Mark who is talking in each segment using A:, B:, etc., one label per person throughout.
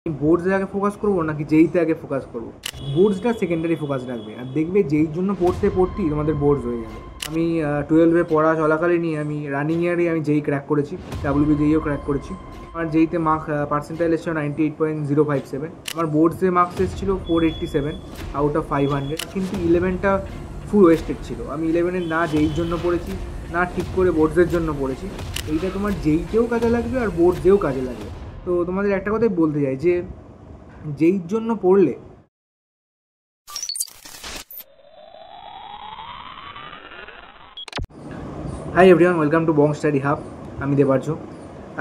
A: বোর্ডসে আগে ফোকাস করবো নাকি যেইতে আগে ফোকাস করবো? বোর্ডসটা সেকেন্ডারি ফোকাস রাখবে, আর দেখবে যেই জন্য পড়তেই তোমাদের বোর্ডস হয়ে যাবে। আমি 12-এ পড়া চলাকালীনই আমি রানিং ইয়ারে আমি যেই ক্র্যাক করেছি, ডাব্লিউবি যেইও ক্র্যাক করেছি। আমার যেইতে মার্ক পার্সেন্টাইল এসেছিল 98.057। আমার বোর্ডসে মার্কস এসেছিলো 487 আউট অফ 500। কিন্তু 11টা ফুল ওয়েস্টেড ছিল। আমি 11-এ না যেইর জন্য পড়েছি, না ঠিক করে বোর্ডসের জন্য পড়েছি। এইটা তোমার যেইতেও কাজে লাগবে আর বোর্ডসেও কাজে লাগবে। তো তোমাদের একটা কথাই বলতে চাই যে যেইর জন্য পড়লে hi everyone, welcome to Bong study hub. আমি দেবার্য।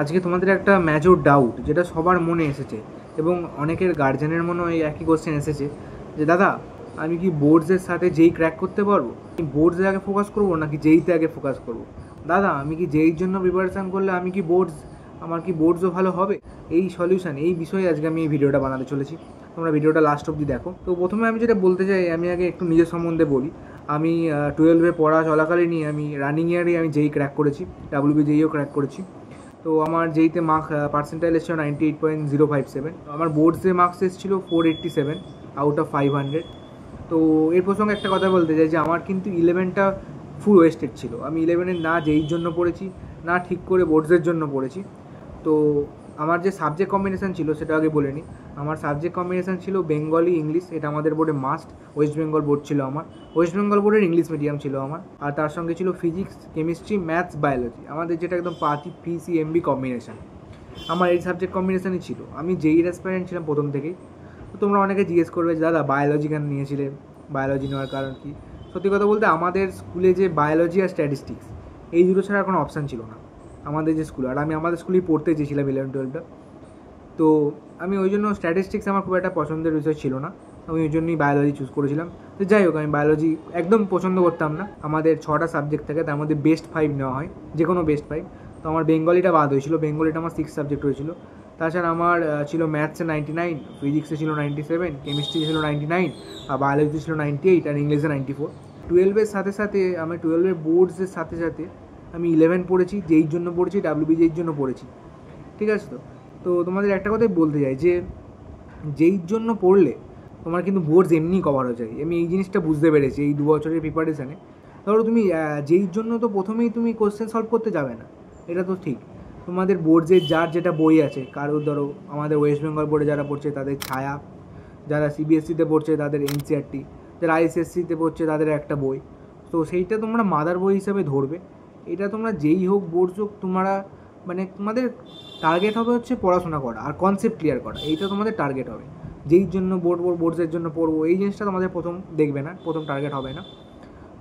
A: আজকে তোমাদের একটা মেজর ডাউট যেটা সবার মনে এসেছে এবং অনেকের গার্জেনের মনেও এই একই কোশ্চেন এসেছে যে দাদা, আমি কি বোর্ডসের সাথে যেই ক্র্যাক করতে পারবো? বোর্ডসে আগে ফোকাস করবো নাকি যেইতে আগে ফোকাস করবো? দাদা, আমি কি যেইর জন্য প্রিপারেশান করলে আমি কি আমার কি বোর্ডসও ভালো হবে? এই সলিউশন, এই বিষয়ে আজকে আমি এই ভিডিওটা বানাতে চলেছি। তোমরা ভিডিওটা লাস্ট অবধি দেখো। তো প্রথমে আমি যেটা বলতে চাই, আমি আগে একটু নিজের সম্বন্ধে বলি। আমি 12-এ পড়া চলাকালীনই আমি রানিং ইয়ারে আমি যেই ক্র্যাক করেছি, ডাব্লিউবি যেইও ক্র্যাক করেছি। তো আমার যেইতে পার্সেন্টাইল এসেছিল 98.057। আমার বোর্ডসে মার্কস এসেছিলো 487 আউট অফ 500। তো এর প্রসঙ্গে একটা কথা বলতে চাই যে আমার কিন্তু 11টা ফুল ওয়েস্টেড ছিল। আমি 11-এ না যেইর জন্য পড়েছি, না ঠিক করে বোর্ডসের জন্য পড়েছি। তো আমার যে সাবজেক্ট কম্বিনেশান ছিল সেটা আগে বলে নিই। আমার সাবজেক্ট কম্বিনেশান ছিল বেঙ্গলি ইংলিশ, এটা আমাদের বোর্ডে মাস্ট। ওয়েস্ট বেঙ্গল বোর্ড ছিল আমার, ওয়েস্ট বেঙ্গল বোর্ডের ইংলিশ মিডিয়াম ছিল আমার। আর তার সঙ্গে ছিল ফিজিক্স, কেমিস্ট্রি, ম্যাথস, বায়োলজি, আমাদের যেটা একদম PCMB কম্বিনেশান। আমার এই সাবজেক্ট কম্বিনেশানই ছিল। আমি যেই অ্যাসপারেন্ট ছিলাম প্রথম থেকেই। তো তোমরা অনেকে জিজ্ঞেস করবে যে দাদা, বায়োলজি কেন নিয়েছিলে, বায়োলজি নেওয়ার কারণ কী? সত্যি কথা বলতে আমাদের স্কুলে যে বায়োলজি আর স্ট্যাটিস্টিক্স, এই দুটো ছাড়া কোনো অপশান ছিল না আমাদের যে স্কুলে। আর আমি আমাদের স্কুলেই পড়তে চেয়েছিলাম 11-12টা। তো আমি ওই জন্য স্ট্যাটিস্টিক্স আমার খুব একটা পছন্দের বিষয় ছিল না। আমি ওই জন্যই বায়োলজি চুজ করেছিলাম। তো যাই হোক, আমি বায়োলজি একদম পছন্দ করতাম না। আমাদের 6টা সাবজেক্ট থাকে, তার মধ্যে বেস্ট 5 নেওয়া হয়, যে কোনো বেস্ট 5। তো আমার বেঙ্গলিটা বাদ হয়েছিল। বেঙ্গলিটা আমার 6 সাবজেক্ট হয়েছিল। তাছাড়া আমার ছিল ম্যাথসে 99, ফিজিক্সে ছিল 97, কেমিস্ট্রি ছিল 99, আর বায়োলজি ছিল 98, আর ইংলিশে 94। 12-এর সাথে সাথে আমি 12-এর বোর্ডসের সাথে সাথে আমি 11 পড়েছি, যেইর জন্য পড়েছি, ডাব্লিউবি যেইর জন্য পড়েছি। ঠিক আছে? তো তোমাদের একটা কথাই বলতে চাই যে যেইর জন্য পড়লে তোমার কিন্তু বোর্ডস এমনি কভার হয়ে যায়। আমি এই জিনিসটা বুঝতে পেরেছি এই 2 বছরের প্রিপারেশানে। ধরো তুমি যেইর জন্য তো প্রথমেই তুমি কোশ্চেন সলভ করতে যাবে না, এটা তো ঠিক। তোমাদের বোর্ডসের যার যেটা বই আছে, কারোর ধরো আমাদের ওয়েস্ট বেঙ্গল বোর্ডে যারা পড়ছে তাদের ছায়া, যারা CBSE-তে পড়ছে তাদের NCERT, যারা ISSC-তে পড়ছে তাদের একটা বই। তো সেইটা তোমরা মাদার বই হিসাবে ধরবে। এটা তোমরা যেই হোক, বোর্ডস হোক, তোমরা মানে তোমাদের টার্গেট হবে হচ্ছে পড়াশোনা করা আর কনসেপ্ট ক্লিয়ার করা। এইটা তোমাদের টার্গেট হবে। যেই জন্য বোর্ডসের জন্য পড়বো, এই জিনিসটা তোমাদের প্রথম দেখবে না, প্রথম টার্গেট হবে না।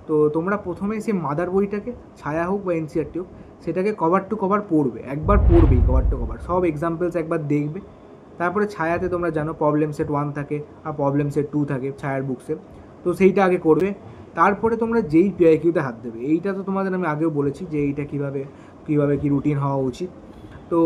A: তো তোমরা প্রথমে সেই মাদার বইটাকে, ছায়া হোক বা NCERT হোক, সেটাকে কভার টু কভার পড়বে। একবার পড়বেই কভার টু কভার, সব এক্সাম্পলস একবার দেখবে। তারপরে ছায়াতে তোমরা জানো প্রবলেম সেট 1 থাকে আর প্রবলেম সেট 2 থাকে ছায়ার বুকসে। তো সেইটা আগে করবে। তারপরে তোমরা যেই PIQতে হাত দেবে। এইটা তো তোমাদের আমি আগেও বলেছি যে এইটা কীভাবে কী রুটিন হওয়া উচিত। তো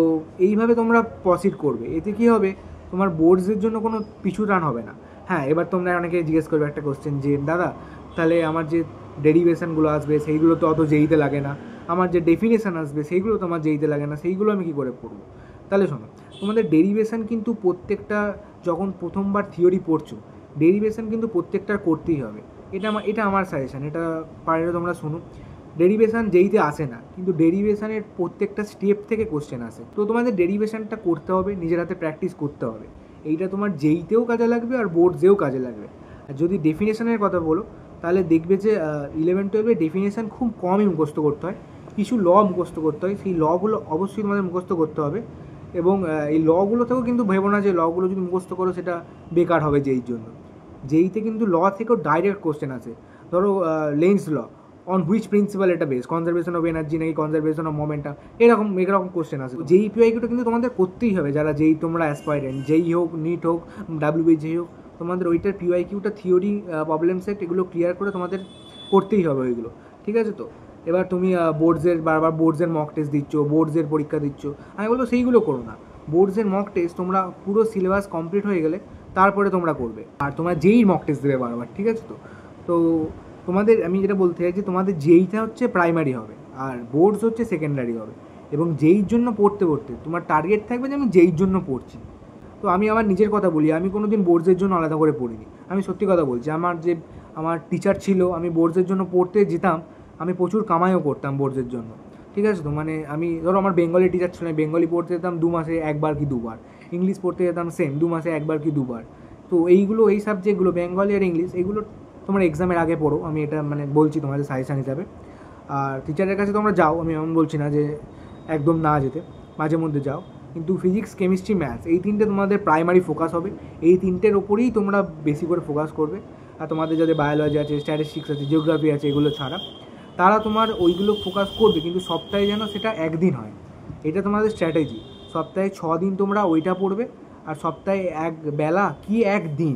A: এইভাবে তোমরা প্রসিড করবে। এতে কী হবে, তোমার বোর্ডসের জন্য কোনো পিছু টান হবে না। হ্যাঁ, এবার তোমরা অনেকে জিজ্ঞেস করবে একটা কোশ্চেন যে দাদা, তাহলে আমার যে ডেরিভেশনগুলো আসবে সেইগুলো তো অত যেইতে লাগে না, আমার যে ডেফিনেশান আসবে সেইগুলো তো আমার যেইতে লাগে না, সেইগুলো আমি কী করে পড়বো? তাহলে শোনো, তোমাদের ডেরিভেশন কিন্তু প্রত্যেকটা, যখন প্রথমবার থিওরি পড়ছো, ডেরিভেশন কিন্তু প্রত্যেকটার করতেই হবে। এটা আমার সাজেশান, এটা পারলে তোমরা শোনো। ডেরিভেশান যেইতে আসে না, কিন্তু ডেরিভেশানের প্রত্যেকটা স্টেপ থেকে কোশ্চেন আসে। তো তোমাদের ডেরিভেশানটা করতে হবে, নিজের হাতে প্র্যাকটিস করতে হবে। এইটা তোমার যেইতেও কাজে লাগবে আর বোর্ডসেও কাজে লাগবে। আর যদি ডেফিনেশনের কথা বলো, তাহলে দেখবে যে 11-12-এ ডেফিনেশান খুব কমই মুখস্থ করতে হয়, কিছু ল মুখস্থ করতে হয়। সেই লগুলো অবশ্যই তোমাদের মুখস্থ করতে হবে। এবং এই লগুলো থেকেও কিন্তু ভেবো না যে লগুলো যদি মুখস্থ করো সেটা বেকার হবে যেইর জন্য। যেইতে কিন্তু ল থেকেও ডাইরেক্ট কোশ্চেন আসে। ধরো Lenz law, on which principle এটা বেস, কনজারভেশন অফ এনার্জি নাকি কনজারভেশন অফ মোমেন্টাম, এরকম কোশ্চেন আসে। যেই PIQটা কিন্তু তোমাদের করতেই হবে, যারা যেই তোমরা অ্যাসপাইরেন্ট, যেই হোক, নিট হোক, ডাব্লিউবি যেই হোক, তোমাদের ওইটার PIQটা থিওরি, প্রবলেম সেট, এগুলো ক্লিয়ার করে তোমাদের করতেই হবে ওইগুলো। ঠিক আছে? তো এবার তুমি বারবার বোর্ডসের মক টেস্ট দিচ্ছ, বোর্ডসের পরীক্ষা দিচ্ছ, আমি বলবো সেইগুলো করো না। বোর্ডসের মক টেস্ট তোমরা পুরো সিলেবাস কমপ্লিট হয়ে গেলে তারপরে তোমরা করবে। আর তোমরা যেই মক টেস্ট দেবে বারবার। ঠিক আছে? তো তোমাদের আমি যেটা বলতে চাই যে তোমাদের যেইটা হচ্ছে প্রাইমারি হবে আর বোর্ডস হচ্ছে সেকেন্ডারি হবে। এবং যেইর জন্য পড়তে তোমার টার্গেট থাকবে যে আমি যেইর জন্য পড়ছি। তো আমি আমার নিজের কথা বলি, আমি কোনো দিন বোর্ডসের জন্য আলাদা করে পড়িনি। আমি সত্যি কথা বলছি, আমার টিচার ছিল, আমি বোর্ডসের জন্য পড়তে যেতাম, আমি প্রচুর কামাইও করতাম বোর্ডসের জন্য, ঠিক আছে তো। মানে আমি ধরো আমার বেঙ্গলি টিচার ছিল, বেঙ্গলি পড়তে যেতাম 2 মাসে 1 বার কি 2 বার, ইংলিশ পড়তে যেতাম সেম 2 মাসে 1 বার কি 2 বার। তো এই সাবজেক্টগুলো বেঙ্গলি আর ইংলিশ, এইগুলো তোমরা এক্সামের আগে পড়ো, আমি এটা মানে বলছি তোমাদের সাজেশান হিসাবে। আর টিচারের কাছে তোমরা যাও, আমি এমন বলছি না যে একদম না যেতে, মাঝে মধ্যে যাও, কিন্তু ফিজিক্স, কেমিস্ট্রি, ম্যাথস এই তিনটে তোমাদের প্রাইমারি ফোকাস হবে, এই তিনটের ওপরেই তোমরা বেশি করে ফোকাস করবে। আর তোমাদের যাদের বায়োলজি আছে, স্ট্যাটিস্টিক্স আছে, জিওগ্রাফি আছে, এগুলো ছাড়া তারা তোমার ওইগুলো ফোকাস করবে, কিন্তু সপ্তাহে যেন সেটা একদিন হয়, এটা তোমাদের স্ট্র্যাটেজি। সপ্তাহে 6 দিন তোমরা ওইটা পড়বে, আর সপ্তাহে এক বেলা কি একদিন,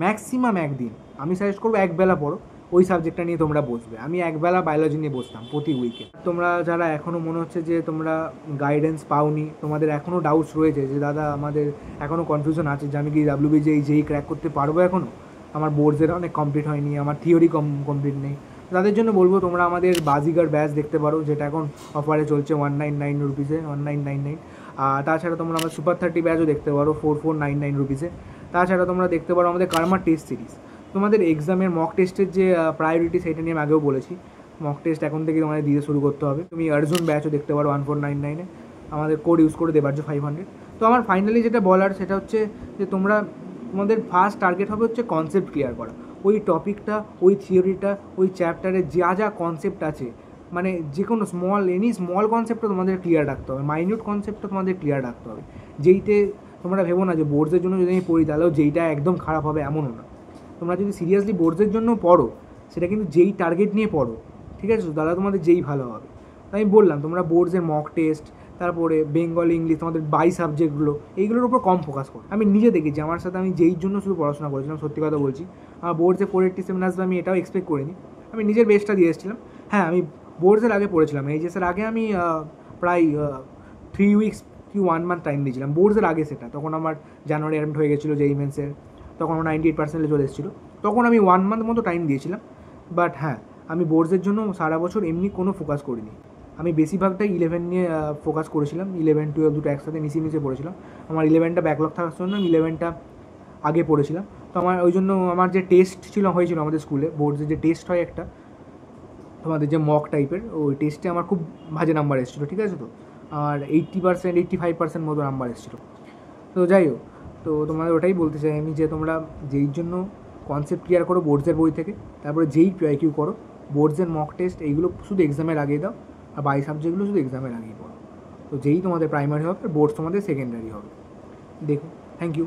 A: ম্যাক্সিমাম একদিন, আমি সাজেস্ট করবো একবেলা পড়ো, ওই সাবজেক্টটা নিয়ে তোমরা বসবে। আমি একবেলা বায়োলজি নিয়ে বসতাম প্রতি উইকে। তোমরা যারা এখনও মনে হচ্ছে যে তোমরা গাইডেন্স পাওনি, তোমাদের এখনও ডাউটস রয়েছে যে দাদা আমাদের এখনও কনফিউশন আছে যে আমি কি WBJEE যেই ক্র্যাক করতে পারবো এখনও, আমার বোর্ডসের অনেক কমপ্লিট হয়নি, আমার থিওরি কমপ্লিট নেই, তাদের জন্য বলবো তোমরা আমাদের বাজিগার ব্যাচ দেখতে পারো, যেটা এখন অফারে চলছে 199 রুপিসে, 1999। আর তাছাড়া তোমরা আমার সুপার 30 ব্যাচও দেখতে পারো 4499 রুপিসে। তাছাড়া তোমরা দেখতে পারো আমাদের কার্মা টেস্ট সিরিজ। তোমাদের এক্সামের মক টেস্টের যে প্রায়োরিটি, সেটা নিয়ে আমি আগেও বলেছি, মক টেস্ট এখন থেকে তোমাদের দিতে শুরু করতে হবে। তুমি অর্জুন ব্যাচও দেখতে পারো 1499-এ, আমাদের কোড ইউজ করে দেবার 500। তো আমার ফাইনালি যেটা বলার সেটা হচ্ছে যে তোমাদের ফার্স্ট টার্গেট হবে হচ্ছে কনসেপ্ট ক্লিয়ার করা, ওই টপিকটা, ওই থিওরিটা, ওই চ্যাপ্টারে যা যা কনসেপ্ট আছে, মানে যে কোনো স্মল কনসেপ্টটা তোমাদের ক্লিয়ার রাখতে হবে, মাইনিউট কনসেপ্টটা তোমাদের ক্লিয়ার রাখতে হবে। যেইতে তোমরা ভেবো না যে বোর্ডসের জন্য যদি আমি পড়ি তাহলেও যেইটা একদম খারাপ হবে, এমনও না। তোমরা যদি সিরিয়াসলি বোর্ডসের জন্য পড়ো, সেটা কিন্তু যেই টার্গেট নিয়ে পড়ো, ঠিক আছে, তাহলে তোমাদের যেই ভালো হবে। তাই আমি বললাম তোমরা বোর্ডসের মক টেস্ট, তারপরে বেঙ্গল, ইংলিশ, তোমাদের সাবজেক্টগুলো, এইগুলোর উপর কম ফোকাস করো। আমি নিজে দেখেছি, আমার সাথে আমি যেই জন্য শুধু পড়াশোনা করেছিলাম, সত্যি কথা বলছি, আমার বোর্ডসে 487 আসবে আমি এটাও এক্সপেক্ট করিনি, আমি নিজের বেস্টটা দিয়ে এসেছিলাম। হ্যাঁ, আমি বোর্ডসের আগে পড়েছিলাম, এইচএসের আগে আমি প্রায় 3 উইকস কি 1 মান্থ টাইম দিয়েছিলাম বোর্ডসের আগে। সেটা তখন আমার জানুয়ারি অ্যাডমিট হয়ে গেছিলো JEE মেন্সের, তখন আমার 98% চলে এসেছিলো, তখন আমি 1 মান্থ মতো টাইম দিয়েছিলাম। বাট হ্যাঁ, আমি বোর্ডসের জন্য সারা বছর এমনি কোনো ফোকাস করিনি, আমি বেশিরভাগটাই 11 নিয়ে ফোকাস করেছিলাম। 11, 12 দুটো একসাথে মিশিয়ে পড়েছিলাম। আমার 11টা ব্যাকলগ থাকার জন্য আমি 11টা আগে পড়েছিলাম। তো আমার ওই জন্য আমার যে টেস্ট হয়েছিল আমাদের স্কুলে, বোর্ডসের যে টেস্ট হয় একটা, তোমাদের যে মক টাইপের, ওই টেস্টে আমার খুব বাজে নাম্বার এসেছিলো, ঠিক আছে তো, আর 80%, 85% মতো নাম্বার এসেছিলো। তো যাই হোক, তো তোমাদের ওটাই বলতে চাই আমি যে তোমরা যেই জন্য কনসেপ্ট ক্লিয়ার করো বোর্ডসের বই থেকে, তারপরে যেই PIQ করো, বোর্ডসের মক টেস্ট এইগুলো শুধু এক্সামের আগেই দাও, আর সাবজেক্টগুলো শুধু এক্সামের আগেই পড়ো। তো যেই তোমাদের প্রাইমারি হবে, বোর্ডস তোমাদের সেকেন্ডারি হবে। দেখো, থ্যাংক ইউ।